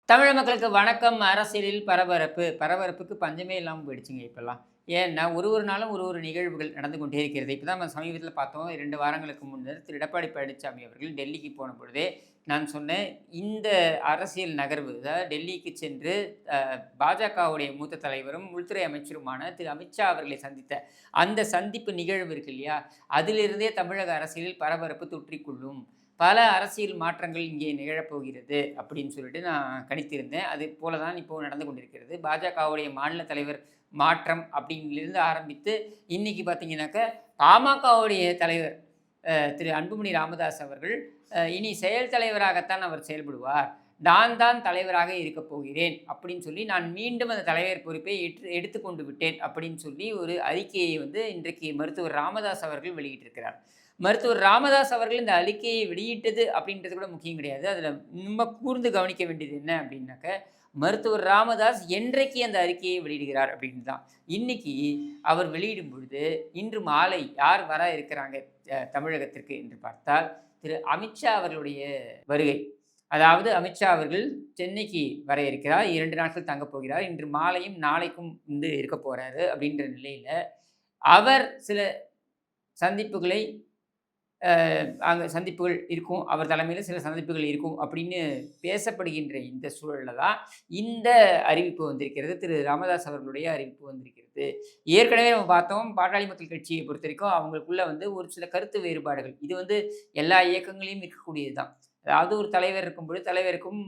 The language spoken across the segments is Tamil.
தமிழ் மக்களுக்கு வணக்கம். அரசியலில் பரபரப்பு. பரபரப்புக்கு பஞ்சமே இல்லாம போயிடுச்சுங்க இப்பல்லாம். ஏன்னா, ஒரு நாளும் ஒரு நிகழ்வுகள் நடந்து கொண்டே இருக்கிறது. இப்ப தான் நம்ம சமீபத்தில பார்த்தோம். 2 வாரங்களுக்கு முன்னர் திரு எடப்பாடி பழனிசாமி அவர்கள் டெல்லிக்கு போன பொழுதே, நான் சொன்னேன், இந்த அரசியல் நகர்வு அதாவது டெல்லிக்கு சென்று பாஜகவுடைய மூத்த தலைவரும், உள்துறை அமைச்சருமான திரு அமித்ஷா அவர்களை சந்தித்த அந்த சந்திப்பு நிகழ்வு இருக்கு இல்லையா? அதிலிருந்தே தமிழக அரசியலில் பரபரப்பு தொற்றிக்கொள்ளும். பல அரசியல் மாற்றங்கள் இங்கே நிகழப்போகிறது அப்படின்னு சொல்லிட்டு நான் கணித்திருந்தேன். அது போல தான் இப்போ நடந்து கொண்டிருக்கிறது. பாஜகவுடைய மாநில தலைவர் மாற்றம் அப்படின்லிருந்து ஆரம்பித்து இன்னைக்கு பார்த்தீங்கன்னாக்க, பாமகவுடைய தலைவர் திரு அன்புமணி ராமதாஸ் அவர்கள் இனி செயல் தலைவராகத்தான் அவர் செயல்படுவார். நான் தான் தலைவராக இருக்கப் போகிறேன் அப்படின்னு சொல்லி, நான் மீண்டும் அந்த தலைவர் பொறுப்பை எடுத்துக்கொண்டு விட்டேன் அப்படின்னு சொல்லி ஒரு அறிக்கையை வந்து இன்றைக்கு மருத்துவர் ராமதாஸ் அவர்கள் வெளியிட்டிருக்கிறார். மருத்துவர் ராமதாஸ் அவர்கள் இந்த அறிக்கையை வெளியிட்டது அப்படின்றது கூட முக்கியம் கிடையாது. அதில நம்ம கூர்ந்து கவனிக்க வேண்டியது என்ன அப்படின்னாக்க, மருத்துவர் ராமதாஸ் என்றைக்கு அந்த அறிக்கையை வெளியிடுகிறார் அப்படின்னு தான். இன்னைக்கு அவர் வெளியிடும் பொழுது, இன்று மாலை யார் வர இருக்கிறாங்க தமிழகத்திற்கு என்று பார்த்தால், திரு அமித்ஷா அவர்களுடைய வருகை. அதாவது அமித்ஷா அவர்கள் சென்னைக்கு வர இருக்கிறார். 2 நாட்கள் தங்கப் போகிறார். இன்று மாலையும் நாளைக்கும் வந்து இருக்கப் போறாரு அப்படின்ற நிலையில, அவர் சில சந்திப்புகளை அங்க சந்திப்புகள் இருக்கும். அவர் தலைமையில சில சந்திப்புகள் இருக்கும் அப்படின்னு பேசப்படுகின்ற இந்த சூழல்ல தான் இந்த அறிவிப்பு வந்திருக்கிறது. திரு ராமதாஸ் அவர்களுடைய அறிவிப்பு வந்திருக்கிறது. ஏற்கனவே நம்ம பார்த்தோம், பாட்டாளி மக்கள் கட்சியை பொறுத்தவரைக்கும் அவங்களுக்குள்ள வந்து ஒரு சில கருத்து வேறுபாடுகள். இது வந்து எல்லா இயக்கங்களையும் இருக்கக்கூடியது தான். அதாவது ஒரு தலைவர் இருக்கும்பொழுது, தலைவருக்கும்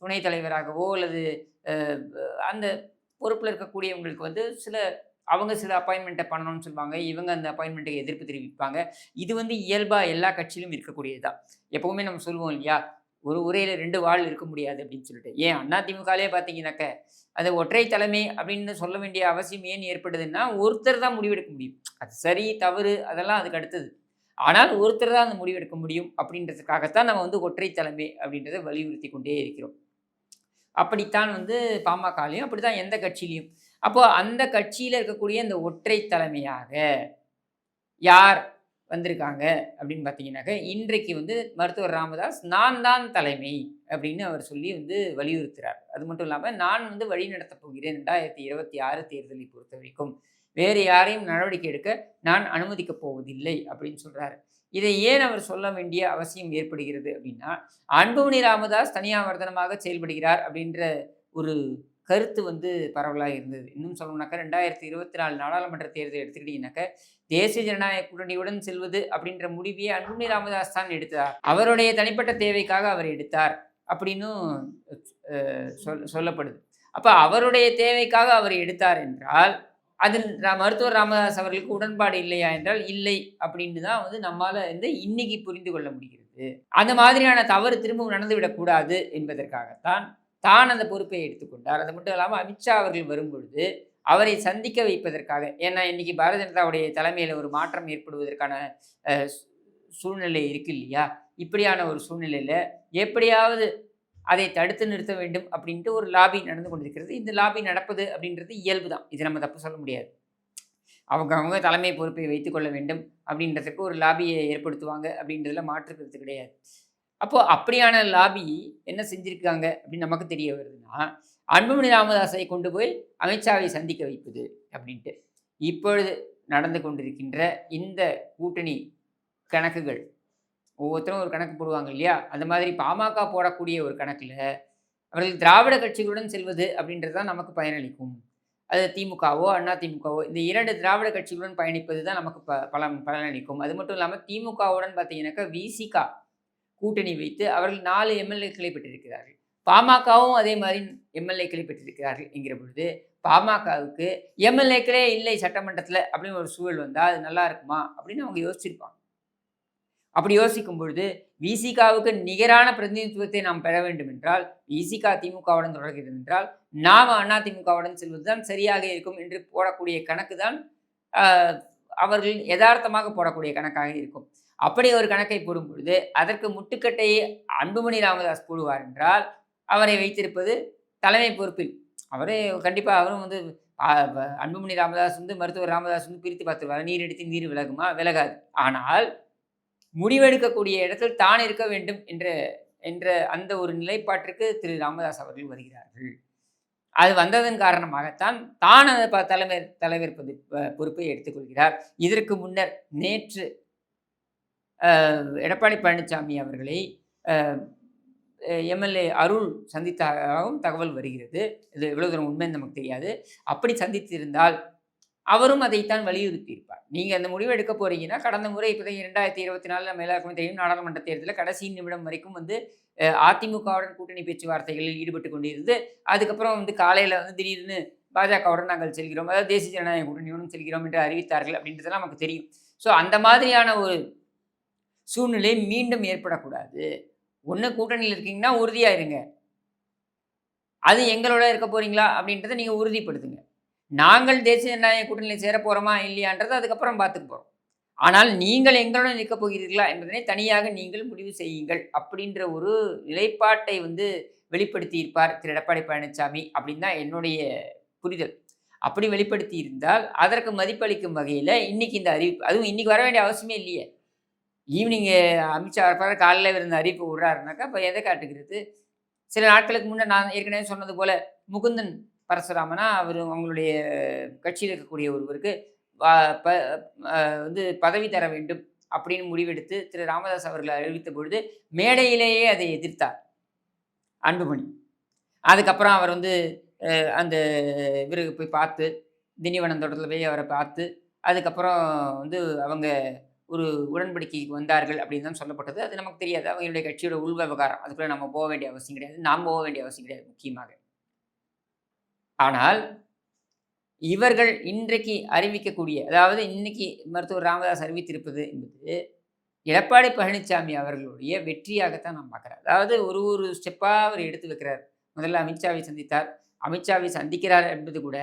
துணைத் தலைவராகவோ அல்லது அ அந்த பொறுப்புல இருக்கக்கூடியவங்களுக்கு வந்து அவங்க சில அப்பாயின்ட்மென்ட்ட பண்ணணும்னு சொல்லுவாங்க. இவங்க அந்த அப்பாயின்ட்மென்ட்டுக்கு எதிர்ப்பு தெரிவிப்பாங்க. இது வந்து இயல்பா எல்லா கட்சியிலும் இருக்கக்கூடியது தான். எப்பவுமே நம்ம சொல்லுவோம் இல்லையா? ஒரு உரையில 2 வாள் இருக்க முடியாது அப்படின்னு சொல்லிட்டு. ஏன் அதிமுகலயே பார்த்தீங்கன்னாக்க, அது ஒற்றை தலைமை அப்படின்னு சொல்ல வேண்டிய அவசியம் ஏன் ஏற்படுதுன்னா, ஒருத்தர் தான் முடிவெடுக்க முடியும். அது சரி, தவறு அதெல்லாம் அதுக்கு அடுத்தது. ஆனால் ஒருத்தர் தான் அந்த முடிவெடுக்க முடியும் அப்படின்றதுக்காகத்தான் நம்ம வந்து ஒற்றை தலைமை அப்படின்றத வலியுறுத்திக் கொண்டே இருக்கிறோம். அப்படித்தான் வந்து பாமகலயும், அப்படித்தான் எந்த கட்சியிலயும். அப்போ அந்த கட்சியில இருக்கக்கூடிய இந்த ஒற்றை தலைமையாக யார் வந்திருக்காங்க அப்படின்னு பார்த்தீங்கன்னாக்க, இன்றைக்கு வந்து மருத்துவர் ராமதாஸ் நான் தான் தலைமை அப்படின்னு அவர் சொல்லி வந்து வலியுறுத்துறார். அது மட்டும் இல்லாம நான் வந்து வழிநடத்தப் போகிறேன் 2026 தேர்தலை பொறுத்தவரைக்கும். வேறு யாரையும் நடவடிக்கை எடுக்க நான் அனுமதிக்கப் போவதில்லை அப்படின்னு சொல்றாரு. இதை ஏன் அவர் சொல்ல வேண்டிய அவசியம் ஏற்படுகிறது அப்படின்னா, அன்புமணி ராமதாஸ் தனியாவர்தனமாக செயல்படுகிறார் அப்படின்ற ஒரு கருத்து வந்து பரவலா இருந்தது. இன்னும் சொல்லணும்னாக்க 2024 நாடாளுமன்ற தேர்தல் எடுத்துக்கிட்டீங்கன்னாக்க, தேசிய ஜனநாயக கூட்டணியுடன் செல்வது அப்படின்ற முடிவையே அன்புமணி ராமதாஸ் தான் எடுத்தார். அவருடைய தனிப்பட்ட தேவைக்காக அவர் எடுத்தார் அப்படின்னும் சொல்லப்படுது. அப்ப அவருடைய தேவைக்காக அவர் எடுத்தார் என்றால், அதில் மருத்துவர் ராமதாஸ் அவர்களுக்கு உடன்பாடு இல்லையா என்றால், இல்லை அப்படின்னு தான் வந்து நம்மால வந்து இன்னைக்கு புரிந்து கொள்ள முடிகிறது. அந்த மாதிரியான தவறு திரும்பவும் நடந்துவிடக் கூடாது என்பதற்காகத்தான் தான் அந்த பொறுப்பை எடுத்துக்கொண்டார். அது மட்டும் இல்லாம அமித்ஷா அவர்கள் வரும்பொழுது, அவரை சந்திக்க வைப்பதற்காக, ஏன்னா இன்னைக்கு பாரதிய ஜனதாவுடைய தலைமையில ஒரு மாற்றம் ஏற்படுவதற்கான அ சூழ்நிலை இருக்கு இல்லையா? இப்படியான ஒரு சூழ்நிலையில எப்படியாவது அதை தடுத்து நிறுத்த வேண்டும் அப்படின்ட்டு ஒரு லாபி நடந்து கொண்டிருக்கிறது. இந்த லாபி நடப்பது அப்படின்றது இயல்பு தான். இது நம்ம தப்பு சொல்ல முடியாது. அவங்க தலைமை பொறுப்பை வைத்துக் கொள்ள வேண்டும் அப்படின்றதுக்கு ஒரு லாபியை ஏற்படுத்துவாங்க அப்படின்றதுல மாற்று கருத்து கிடையாது. அப்போ அப்படியான லாபி என்ன செஞ்சிருக்காங்க அப்படின்னு நமக்கு தெரிய வருதுன்னா, அன்புமணி ராமதாஸை கொண்டு போய் அமித்ஷாவை சந்திக்க வைப்பது அப்படின்ட்டு. இப்பொழுது நடந்து கொண்டிருக்கின்ற இந்த கூட்டணி கணக்குகள், ஒவ்வொருத்தரும் ஒரு கணக்கு போடுவாங்க இல்லையா? அந்த மாதிரி பாமக போடக்கூடிய ஒரு கணக்குல, அவர்கள் திராவிட கட்சிகளுடன் செல்வது அப்படின்றது தான் நமக்கு பயனளிக்கும். அது திமுகவோ, அதிமுகவோ இந்த 2 திராவிட கட்சிகளுடன் பயணிப்பது தான் நமக்கு பலனளிக்கும். அது மட்டும் இல்லாம திமுகவுடன் பார்த்தீங்கன்னாக்கா, விசிக கூட்டணி வைத்து அவர்கள் 4 எம்எல்ஏக்களை பெற்றிருக்கிறார்கள். பாமகவும் அதே மாரி எம்எல்ஏக்களை பெற்றிருக்கிறார்கள் என்கிற பொழுது, பாமகவுக்கு எம்எல்ஏக்களே இல்லை சட்டமன்றத்தில அப்படின்னு ஒரு சூழல் வந்தா, அது நல்லா இருக்குமா? அப்படின்னு அவங்க யோசிச்சிருப்பாங்க. அப்படி யோசிக்கும் பொழுது, விசிகாவுக்கு நிகரான பிரதிநிதித்துவத்தை நாம் பெற வேண்டும் என்றால், விசிக திமுகவுடன் தொடர்கிறது என்றால், நாம அதிமுகவுடன் செல்வது தான் சரியாக இருக்கும் என்று போடக்கூடிய கணக்கு தான் அ அவர்கள் எதார்த்தமாக போடக்கூடிய கணக்காக இருக்கும். அப்படி ஒரு கணக்கை போடும் பொழுது, அதற்கு முட்டுக்கட்டையை அன்புமணி ராமதாஸ் போடுவார் என்றால், அவரை வைத்திருப்பது தலைமை பொறுப்பில். அவரே கண்டிப்பா அவரும் வந்து அ வ அன்புமணி ராமதாஸ் வந்து மருத்துவர் ராமதாஸ் வந்து பிரித்து பார்த்துருவாரு. நீர் அடித்து நீர் விலகுமா? விலகாது. ஆனால் முடிவெடுக்கக்கூடிய இடத்தில் தான் இருக்க வேண்டும் என்ற என்ற அந்த ஒரு நிலைப்பாட்டிற்கு திரு ராமதாஸ் அவர்கள் வருகிறார்கள். அது வந்ததன் காரணமாகத்தான் தான் அந்த தலைவர் பொறுப்பை எடுத்துக்கொள்கிறார். இதற்கு முன்னர் நேற்று எடப்பாடி பழனிசாமி அவர்களை அ எம்எல்ஏ அருள் சந்தித்ததாகவும் தகவல் வருகிறது. இது எவ்வளவு தூரம் உண்மைன்னு நமக்கு தெரியாது. அப்படி சந்தித்திருந்தால் அவரும் அதைத்தான் வலியுறுத்தியிருப்பார். நீங்க அந்த முடிவு எடுக்க போறீங்கன்னா, கடந்த முறை இப்பதான் 2024 நம்ம எல்லாருக்குமே தெரியும் நாடாளுமன்ற தேர்தல்ல கடைசி நிமிடம் வரைக்கும் வந்து அதிமுகவுடன் கூட்டணி பேச்சுவார்த்தைகளில் ஈடுபட்டுக் கொண்டிருந்து, அதுக்கப்புறம் வந்து காலையில வந்து திடீர்னு பாஜகவுடன் நாங்கள் செல்கிறோம். அதாவது தேசிய ஜனநாயக கூட்டணியுடன் செல்கிறோம் என்று அறிவித்தார்கள் அப்படின்றதெல்லாம் நமக்கு தெரியும். ஸோ அந்த மாதிரியான ஒரு சூழ்நிலை மீண்டும் ஏற்படக்கூடாது. ஒண்ணு கூட்டணியில இருக்கீங்கன்னா உறுதியா இருங்க. அது எங்களோட இருக்க போறீங்களா? அப்படின்றத நீங்க உறுதிப்படுத்துங்க. நாங்கள் தேசிய ஜனநாயக கூட்டணியில சேர போறோமா? இல்லையான்றத அதுக்கப்புறம் பார்த்துக்க போறோம். ஆனால் நீங்கள் எங்களுடன் நிற்கப் போகிறீர்களா? என்பதனை தனியாக நீங்கள் முடிவு செய்யுங்கள். அப்படின்ற ஒரு நிலைப்பாட்டை வந்து வெளிப்படுத்தியிருப்பார் திரு எடப்பாடி பழனிசாமி அப்படின்னு தான் என்னுடைய புரிதல். அப்படி வெளிப்படுத்தி இருந்தால், அதற்கு மதிப்பளிக்கும் வகையில இன்னைக்கு இந்த அறிவிப்பு அதுவும் இன்னைக்கு வர வேண்டிய அவசியமே இல்லையே. ஈவினிங் அமித்ஷா வரப்போறாரு, காலையில இவர் இந்த அறிவிப்பு விடுறாருனாக்கா, அப்ப எத காட்டுகிறது? சில நாட்களுக்கு முன்ன நான் ஏற்கனவே சொன்னது போல, முகுந்தன் பரசுராமனா அவரு அவங்களுடைய கட்சியில இருக்கக்கூடிய ஒருவருக்கு வ ப அ வந்து பதவி தர வேண்டும் அப்படின்னு முடிவெடுத்து திரு ராமதாஸ் அவர்கள் அறிவித்த பொழுது, மேடையிலேயே அதை எதிர்த்தார் அன்புமணி. அதுக்கப்புறம் அவர் வந்து அந்த இவரு போய் பார்த்து, திண்டிவனம் தோட்டத்தில போய் அவர பார்த்து, அதுக்கப்புறம் வந்து அவங்க ஒரு உடன்படிக்கைக்கு வந்தார்கள் அப்படின்னு தான் சொல்லப்பட்டது. அது நமக்கு தெரியாது. அவங்களுடைய கட்சியோட உள் விவகாரம். அதுக்குள்ள நம்ம போக வேண்டிய அவசியம் கிடையாது. நாம் போக வேண்டிய அவசியம் கிடையாது முக்கியமாக. ஆனால் இவர்கள் இன்றைக்கு அறிவிக்கக்கூடிய அதாவது இன்னைக்கு மருத்துவர் ராமதாஸ் அறிவித்திருப்பது என்பது, எடப்பாடி பழனிசாமி அவர்களுடைய வெற்றியாகத்தான் நான் பார்க்குறேன். அதாவது ஒரு ஒரு ஸ்டெப்பா அவர் எடுத்து வைக்கிறார். முதல்ல அமித்ஷாவை சந்தித்தார். அமித்ஷாவை சந்திக்கிறார் என்பது கூட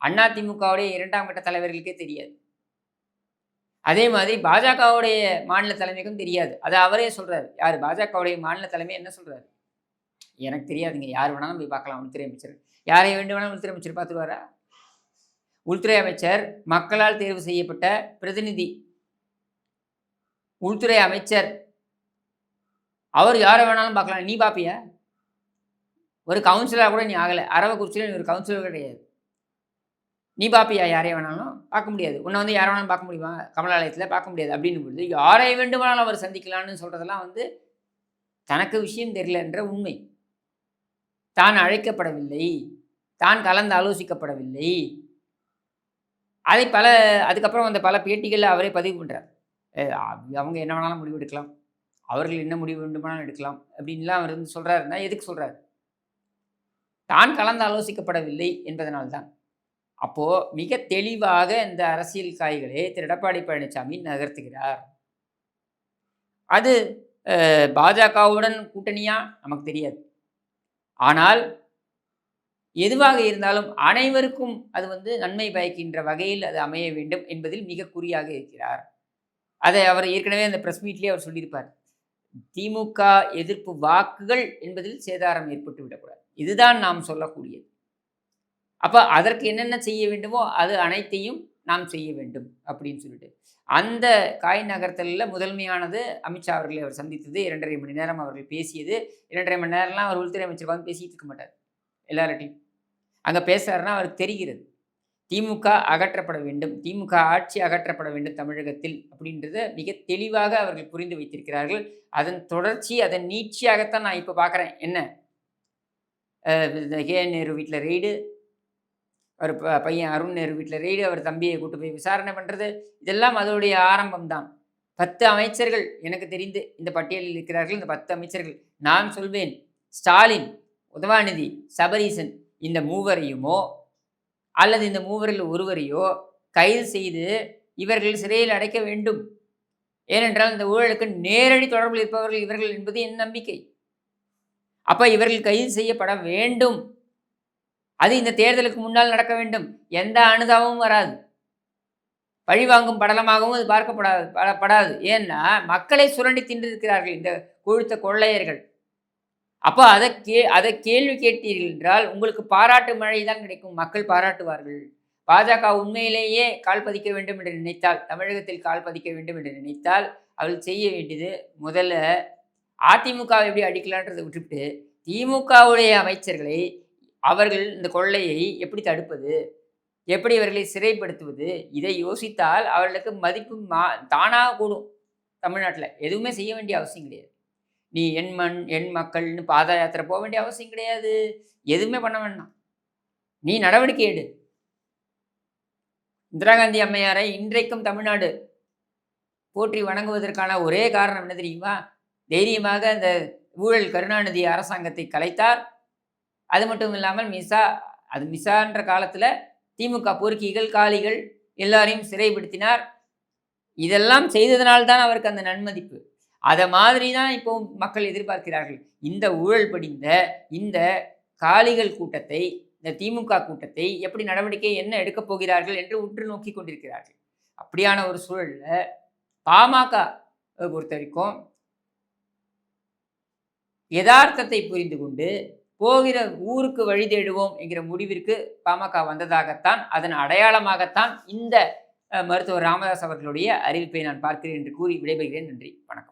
அதிமுகவுடைய 2ஆம் கட்ட தலைவர்களுக்கே தெரியாது. அதே மாதிரி பாஜகவுடைய மாநில தலைமைக்கும் தெரியாது. அத அவரே சொல்றாரு. யாரு? பாஜகவுடைய மாநில தலைமை என்ன சொல்றாரு? எனக்கு தெரியாதுங்க. யார் வேணாலும் போய் பார்க்கலாம் உள்துறை அமைச்சர். யாரை வேண்டுமானாலும் உள்துறை அமைச்சர் பார்த்துருவாரா? உள்துறை அமைச்சர் மக்களால் தேர்வு செய்யப்பட்ட பிரதிநிதி. உள்துறை அமைச்சர் அவர் யார வேணாலும் பார்க்கலாம். நீ பார்ப்பியா? ஒரு கவுன்சிலரா கூட நீ ஆகல. அரவக்குறிச்சியில நீ ஒரு கவுன்சிலர் கிடையாது. நீ பார்ப்பியா யாரை வேணாலும்? பார்க்க முடியாது. உன்ன வந்து யார வேணாலும் பார்க்க முடியுமா? கமலாலயத்தில பார்க்க முடியாது. அப்படின்னும் பொழுது யாரை வேண்டுமானாலும் அவர் சந்திக்கலாம்னு சொல்றதெல்லாம் வந்து தனக்கு விஷயம் தெரியலன்ற உண்மை. தான் அழைக்கப்படவில்லை. தான் கலந்து ஆலோசிக்கப்படவில்லை. அதை அதுக்கப்புறம் வந்த பல பேட்டிகள்ல அவரே பதிவு பண்றார். அவங்க என்ன வேணாலும் முடிவு எடுக்கலாம். அவர்கள் என்ன முடிவு வேண்டுமானாலும் எடுக்கலாம். அப்படின்லாம் அவர் வந்து சொல்றாருன்னா, எதுக்கு சொல்றாரு? தான் கலந்து ஆலோசிக்கப்படவில்லை என்பதனால் தான். அப்போ மிக தெளிவாக இந்த அரசியல் காய்களை திரு எடப்பாடி பழனிசாமி நகர்த்துகிறார். அது பாஜகவுடன் கூட்டணியா? நமக்கு தெரியாது. ஆனால் எதுவாக இருந்தாலும் அனைவருக்கும் அது வந்து நன்மை பயக்கின்ற வகையில் அது அமைய வேண்டும் என்பதில் மிக குறியாக இருக்கிறார். அதை அவர் ஏற்கனவே அந்த பிரஸ் மீட்லேயே அவர் சொல்லியிருப்பார். திமுக எதிர்ப்பு வாக்குகள் என்பதில் சேதாரம் ஏற்பட்டு விடக்கூடாது. இதுதான் நாம் சொல்லக்கூடியது. அப்ப அதற்கு என்னென்ன செய்ய வேண்டுமோ அது அனைத்தையும் நாம் செய்ய வேண்டும் அப்படின்னு சொல்லிட்டு. அந்த காய் நகர்த்தல்ல முதன்மையானது அமித்ஷா அவர்களை அவர் சந்தித்தது. 2½ மணி நேரம் அவர்கள் பேசியது. 2½ மணி நேரம்லாம் அவர் உள்துறை அமைச்சர் உட்கார்ந்து பேசிட்டு இருக்க மாட்டார். எல்லார்ட்டயும். அங்க பேசுறாருன்னா அவருக்கு தெரிகிறது. திமுக அகற்றப்பட வேண்டும். திமுக ஆட்சி அகற்றப்பட வேண்டும் தமிழகத்தில் அப்படின்றத மிக தெளிவாக அவர்கள் புரிந்து வைத்திருக்கிறார்கள். அதன் தொடர்ச்சி, அதன் நீட்சியாகத்தான் நான் இப்ப பார்க்குறேன். என்ன? கே.என். நேரு வீட்ல ரெய்டு. அவர் பையன் அருண் நேரு வீட்ல ரெய்டு. அவர் தம்பியை கூட்டு போய் விசாரணை பண்றது. இதெல்லாம் அதோடைய ஆரம்பம் தான். 10 அமைச்சர்கள் எனக்கு தெரிந்து இந்த பட்டியலில் இருக்கிறார்கள். இந்த 10 அமைச்சர்கள். நான் சொல்வேன், ஸ்டாலின், உதவாநிதி, சபரீசன் இந்த மூவரையுமோ அல்லது இந்த மூவரில் ஒருவரையோ கைது செய்து இவர்கள் சிறையில் அடைக்க வேண்டும். ஏனென்றால் இந்த ஊழலுக்கு நேரடி தொடர்பில் இருப்பவர்கள் இவர்கள் என்பது என் நம்பிக்கை. அப்ப இவர்கள் கைது செய்யப்பட வேண்டும். அது இந்த தேர்தலுக்கு முன்னால் நடக்க வேண்டும். எந்த அனுதாபமும் வராது. பழிவாங்கும் படலமாகவும் அது பார்க்கப்படாது. ஏன்னா மக்களை சுரண்டி தின்றிருக்கிறார்கள் இந்த கொழுத்த கொள்ளையர்கள். அப்போ அதை கேள்வி கேட்டீர்கள் என்றால் உங்களுக்கு பாராட்டு மழை தான் கிடைக்கும். மக்கள் பாராட்டுவார்கள். பாஜக உண்மையிலேயே கால் பதிக்க வேண்டும் என்று நினைத்தால், தமிழகத்தில் கால் பதிக்க வேண்டும் என்று நினைத்தால், அவள் செய்ய வேண்டியது முதல்ல அதிமுகவை எப்படி அடிக்கலான்றதை விட்டுவிட்டு திமுகவுடைய அமைச்சர்களை அவர்கள் இந்த கொள்ளையை எப்படி தடுப்பது, எப்படி இவர்களை சிறைப்படுத்துவது, இதை யோசித்தால் அவர்களுக்கு மதிப்பு தானா கூடும். தமிழ்நாட்டில் எதுவுமே செய்ய வேண்டிய அவசியம் கிடையாது. நீ என் மண் என் மக்கள்னு பாத யாத்திரை போக வேண்டிய அவசியம் கிடையாது. எதுவுமே பண்ண வேண்டாம். நீ நடவடிக்கை எடு. இந்திரா காந்தி அம்மையாரை இன்றைக்கும் தமிழ்நாடு போற்றி வணங்குவதற்கான ஒரே காரணம் என்ன தெரியுமா? தைரியமாக அந்த ஊழல் கருணாநிதி அரசாங்கத்தை கலைத்தார். அது மட்டும் இல்லாமல் மிசான்ற காலத்தில் திமுக பொறுக்கிகள், காளிகள் எல்லாரையும் சிறைப்படுத்தினார். இதெல்லாம் செய்ததனால்தான் அவருக்கு அந்த நன்மதிப்பு. அதை மாதிரி தான் இப்போ மக்கள் எதிர்பார்க்கிறார்கள். இந்த ஊழல் படிந்த இந்த காளிகள் கூட்டத்தை, இந்த திமுக கூட்டத்தை எப்படி நடவடிக்கை என்ன எடுக்கப் போகிறார்கள் என்று உற்று நோக்கி கொண்டிருக்கிறார்கள். அப்படியான ஒரு சூழலில் பாமக பொறுத்த வரைக்கும் யதார்த்தத்தை புரிந்து கொண்டு போகிற ஊருக்கு வழி தேடுவோம் என்கிற முடிவிற்கு பாமக வந்ததாகத்தான், அதன் அடையாளமாகத்தான் இந்த மருத்துவர் ராமதாஸ் அவர்களுடைய அறிவிப்பை நான் பார்க்கிறேன் என்று கூறி விடைபெறுகிறேன். நன்றி, வணக்கம்.